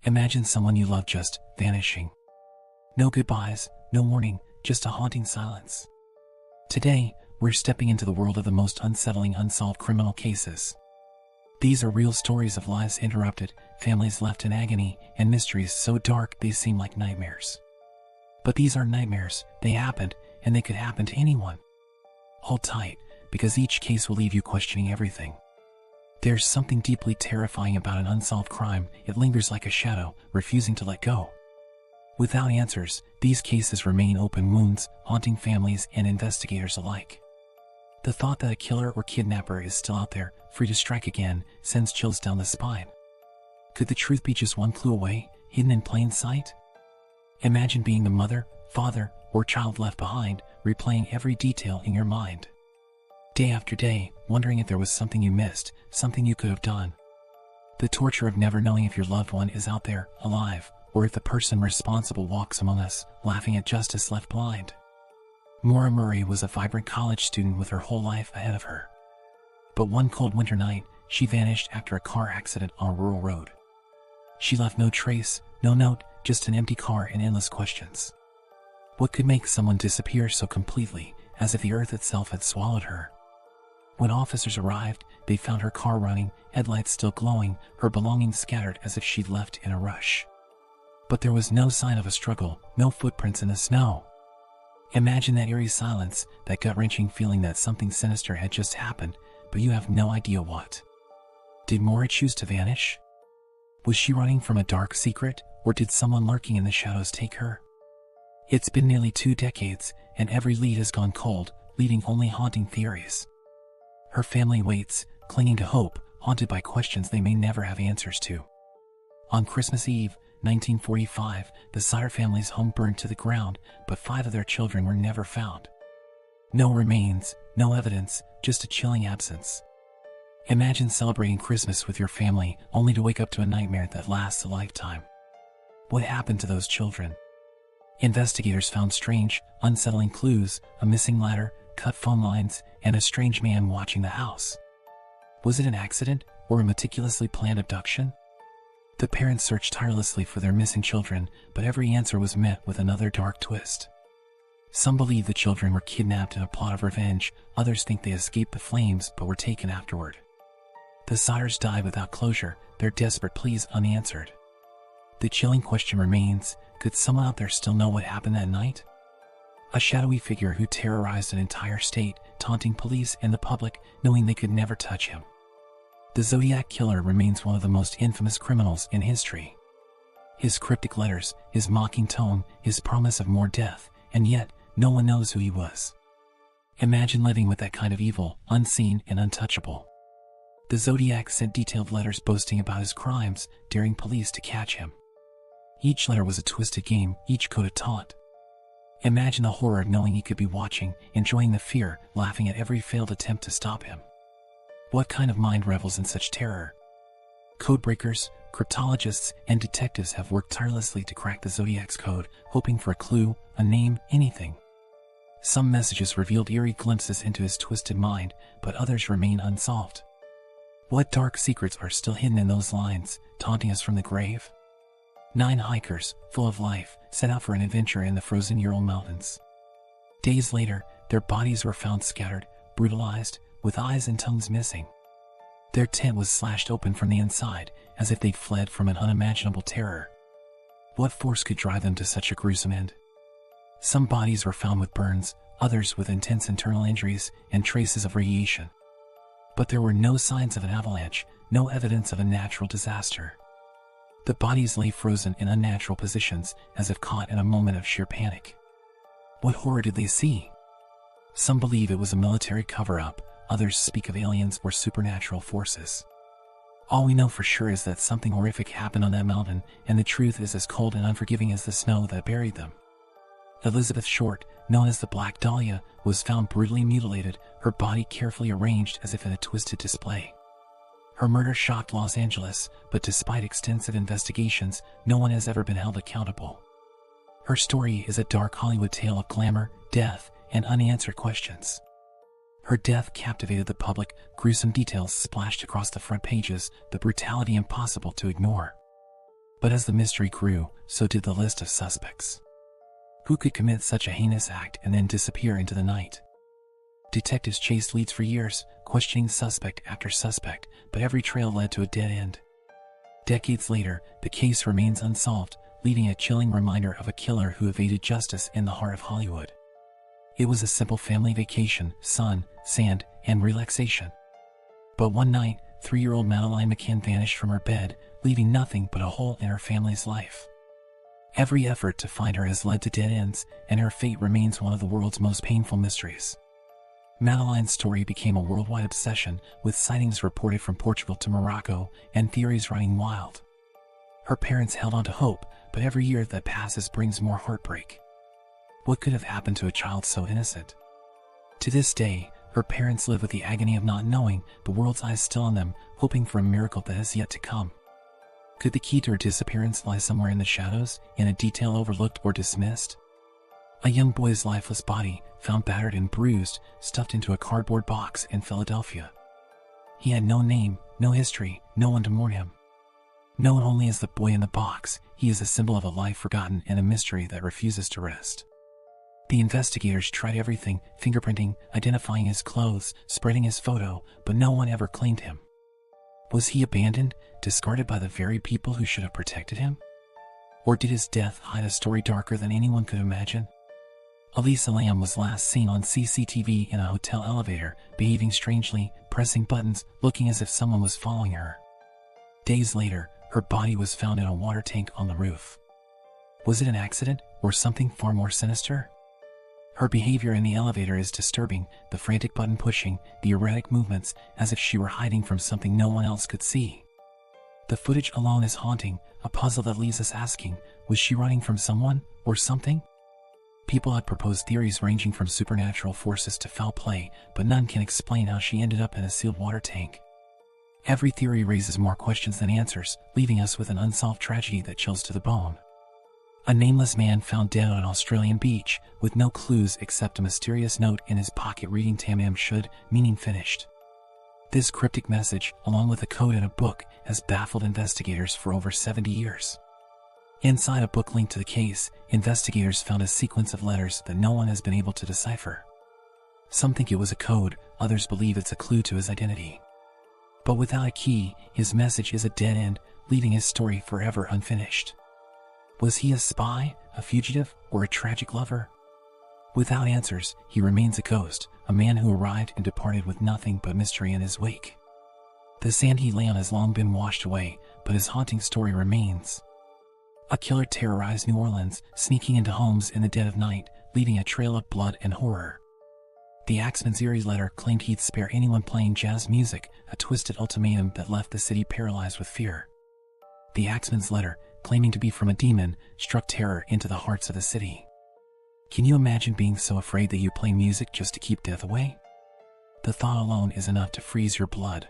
Imagine someone you love just vanishing. No goodbyes, no warning, just a haunting silence. Today, we're stepping into the world of the most unsettling unsolved criminal cases. These are real stories of lives interrupted, families left in agony, and mysteries so dark they seem like nightmares. But these aren't nightmares, they happened, and they could happen to anyone. Hold tight, because each case will leave you questioning everything. There's something deeply terrifying about an unsolved crime. It lingers like a shadow, refusing to let go. Without answers, these cases remain open wounds, haunting families and investigators alike. The thought that a killer or kidnapper is still out there, free to strike again, sends chills down the spine. Could the truth be just one clue away, hidden in plain sight? Imagine being the mother, father, or child left behind, replaying every detail in your mind. Day after day, wondering if there was something you missed, something you could have done. The torture of never knowing if your loved one is out there, alive, or if the person responsible walks among us, laughing at justice left blind. Maura Murray was a vibrant college student with her whole life ahead of her. But one cold winter night, she vanished after a car accident on a rural road. She left no trace, no note, just an empty car and endless questions. What could make someone disappear so completely, as if the earth itself had swallowed her? When officers arrived, they found her car running, headlights still glowing, her belongings scattered as if she'd left in a rush. But there was no sign of a struggle, no footprints in the snow. Imagine that eerie silence, that gut-wrenching feeling that something sinister had just happened, but you have no idea what. Did Maura choose to vanish? Was she running from a dark secret, or did someone lurking in the shadows take her? It's been nearly 2 decades, and every lead has gone cold, leaving only haunting theories. Her family waits, clinging to hope, haunted by questions they may never have answers to. On Christmas Eve, 1945, the Sire family's home burned to the ground, but 5 of their children were never found. No remains, no evidence, just a chilling absence. Imagine celebrating Christmas with your family, only to wake up to a nightmare that lasts a lifetime. What happened to those children? Investigators found strange, unsettling clues, a missing ladder, cut phone lines, and a strange man watching the house. Was it an accident, or a meticulously planned abduction? The parents searched tirelessly for their missing children, but every answer was met with another dark twist. Some believe the children were kidnapped in a plot of revenge, others think they escaped the flames but were taken afterward. The Sires died without closure, their desperate pleas unanswered. The chilling question remains, could someone out there still know what happened that night? A shadowy figure who terrorized an entire state, taunting police and the public, knowing they could never touch him. The Zodiac Killer remains one of the most infamous criminals in history. His cryptic letters, his mocking tone, his promise of more death, and yet, no one knows who he was. Imagine living with that kind of evil, unseen and untouchable. The Zodiac sent detailed letters boasting about his crimes, daring police to catch him. Each letter was a twisted game, each code a taunt. Imagine the horror of knowing he could be watching, enjoying the fear, laughing at every failed attempt to stop him. What kind of mind revels in such terror? Codebreakers, cryptologists, and detectives have worked tirelessly to crack the Zodiac's code, hoping for a clue, a name, anything. Some messages revealed eerie glimpses into his twisted mind, but others remain unsolved. What dark secrets are still hidden in those lines, taunting us from the grave? 9 hikers, full of life, set out for an adventure in the frozen Ural Mountains. Days later, their bodies were found scattered, brutalized, with eyes and tongues missing. Their tent was slashed open from the inside, as if they'd fled from an unimaginable terror. What force could drive them to such a gruesome end? Some bodies were found with burns, others with intense internal injuries and traces of radiation. But there were no signs of an avalanche, no evidence of a natural disaster. The bodies lay frozen in unnatural positions, as if caught in a moment of sheer panic. What horror did they see? Some believe it was a military cover-up, others speak of aliens or supernatural forces. All we know for sure is that something horrific happened on that mountain, and the truth is as cold and unforgiving as the snow that buried them. Elizabeth Short, known as the Black Dahlia, was found brutally mutilated, her body carefully arranged as if in a twisted display. Her murder shocked Los Angeles, but despite extensive investigations, no one has ever been held accountable. Her story is a dark Hollywood tale of glamour, death, and unanswered questions. Her death captivated the public, gruesome details splashed across the front pages, the brutality impossible to ignore. But as the mystery grew, so did the list of suspects. Who could commit such a heinous act and then disappear into the night? Detectives chased leads for years, questioning suspect after suspect, but every trail led to a dead end. Decades later, the case remains unsolved, leaving a chilling reminder of a killer who evaded justice in the heart of Hollywood. It was a simple family vacation, sun, sand, and relaxation. But one night, 3-year-old Madeline McCann vanished from her bed, leaving nothing but a hole in her family's life. Every effort to find her has led to dead ends, and her fate remains one of the world's most painful mysteries. Madeline's story became a worldwide obsession, with sightings reported from Portugal to Morocco, and theories running wild. Her parents held on to hope, but every year that passes brings more heartbreak. What could have happened to a child so innocent? To this day, her parents live with the agony of not knowing, the world's eyes still on them, hoping for a miracle that has yet to come. Could the key to her disappearance lie somewhere in the shadows, in a detail overlooked or dismissed? A young boy's lifeless body, found battered and bruised, stuffed into a cardboard box in Philadelphia. He had no name, no history, no one to mourn him. Known only as the boy in the box, he is a symbol of a life forgotten and a mystery that refuses to rest. The investigators tried everything, fingerprinting, identifying his clothes, spreading his photo, but no one ever claimed him. Was he abandoned, discarded by the very people who should have protected him? Or did his death hide a story darker than anyone could imagine? Elisa Lam was last seen on CCTV in a hotel elevator, behaving strangely, pressing buttons, looking as if someone was following her. Days later, her body was found in a water tank on the roof. Was it an accident, or something far more sinister? Her behavior in the elevator is disturbing, the frantic button pushing, the erratic movements, as if she were hiding from something no one else could see. The footage alone is haunting, a puzzle that leaves us asking, was she running from someone, or something? People had proposed theories ranging from supernatural forces to foul play, but none can explain how she ended up in a sealed water tank. Every theory raises more questions than answers, leaving us with an unsolved tragedy that chills to the bone. A nameless man found dead on an Australian beach, with no clues except a mysterious note in his pocket reading "Tam should," meaning finished. This cryptic message, along with a code in a book, has baffled investigators for over 70 years. Inside a book linked to the case, investigators found a sequence of letters that no one has been able to decipher. Some think it was a code, others believe it's a clue to his identity. But without a key, his message is a dead end, leaving his story forever unfinished. Was he a spy, a fugitive, or a tragic lover? Without answers, he remains a ghost, a man who arrived and departed with nothing but mystery in his wake. The sand he lay on has long been washed away, but his haunting story remains. A killer terrorized New Orleans, sneaking into homes in the dead of night, leaving a trail of blood and horror. The Axeman's eerie letter claimed he'd spare anyone playing jazz music, a twisted ultimatum that left the city paralyzed with fear. The Axeman's letter, claiming to be from a demon, struck terror into the hearts of the city. Can you imagine being so afraid that you play music just to keep death away? The thought alone is enough to freeze your blood.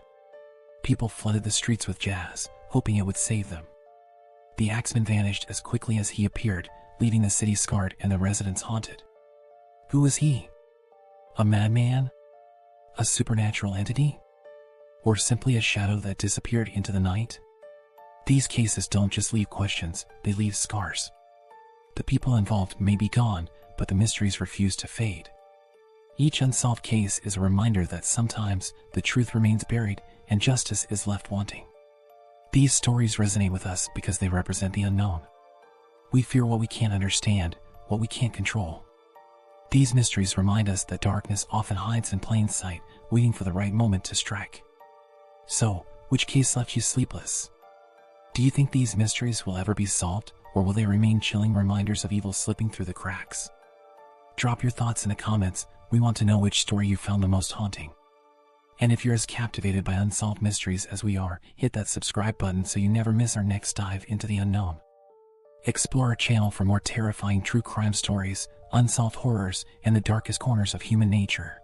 People flooded the streets with jazz, hoping it would save them. The Axeman vanished as quickly as he appeared, leaving the city scarred and the residents haunted. Who was he? A madman? A supernatural entity? Or simply a shadow that disappeared into the night? These cases don't just leave questions, they leave scars. The people involved may be gone, but the mysteries refuse to fade. Each unsolved case is a reminder that sometimes the truth remains buried and justice is left wanting. These stories resonate with us because they represent the unknown. We fear what we can't understand, what we can't control. These mysteries remind us that darkness often hides in plain sight, waiting for the right moment to strike. So, which case left you sleepless? Do you think these mysteries will ever be solved, or will they remain chilling reminders of evil slipping through the cracks? Drop your thoughts in the comments. We want to know which story you found the most haunting. And if you're as captivated by unsolved mysteries as we are, hit that subscribe button so you never miss our next dive into the unknown. Explore our channel for more terrifying true crime stories, unsolved horrors, and the darkest corners of human nature.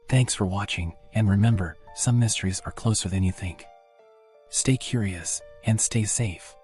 Thanks for watching, and remember, some mysteries are closer than you think. Stay curious, and stay safe.